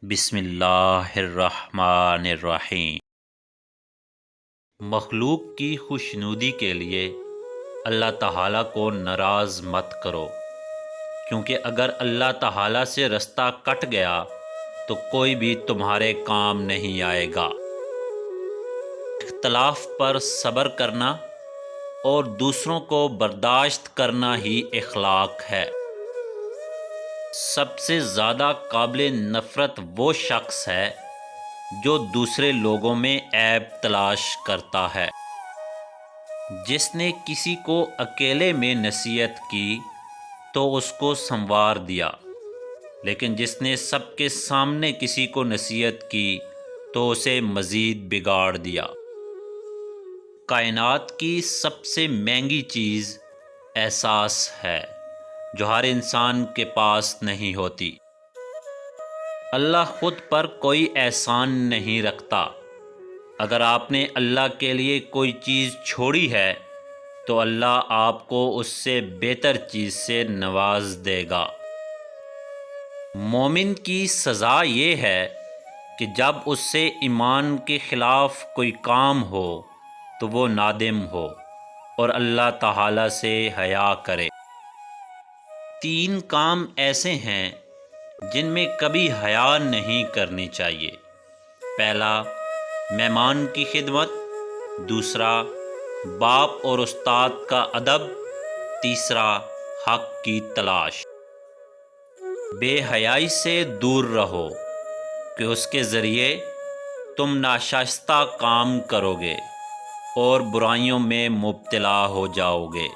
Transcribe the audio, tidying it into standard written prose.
بسم اللہ الرحمن الرحیم۔ مخلوق کی خوشنودی کے لیے اللہ تعالیٰ کو ناراض مت کرو، کیونکہ اگر اللہ تعالیٰ سے رستہ کٹ گیا تو کوئی بھی تمہارے کام نہیں آئے گا۔ اختلاف پر صبر کرنا اور دوسروں کو برداشت کرنا ہی اخلاق ہے۔ سب سے زیادہ قابل نفرت وہ شخص ہے جو دوسرے لوگوں میں عیب تلاش کرتا ہے۔ جس نے کسی کو اکیلے میں نصیحت کی تو اس کو سنوار دیا، لیکن جس نے سب کے سامنے کسی کو نصیحت کی تو اسے مزید بگاڑ دیا۔ کائنات کی سب سے مہنگی چیز احساس ہے، جو ہر انسان کے پاس نہیں ہوتی۔ اللہ خود پر کوئی احسان نہیں رکھتا۔ اگر آپ نے اللہ کے لیے کوئی چیز چھوڑی ہے تو اللہ آپ کو اس سے بہتر چیز سے نواز دے گا۔ مومن کی سزا یہ ہے کہ جب اس سے ایمان کے خلاف کوئی کام ہو تو وہ نادم ہو اور اللہ تعالیٰ سے حیا کرے۔ 3 کام ایسے ہیں جن میں کبھی حیا نہیں کرنی چاہیے۔ پہلا، مہمان کی خدمت۔ دوسرا، باپ اور استاد کا ادب۔ تیسرا، حق کی تلاش۔ بے حیائی سے دور رہو کہ اس کے ذریعے تم ناشائستہ کام کرو گے اور برائیوں میں مبتلا ہو جاؤ گے۔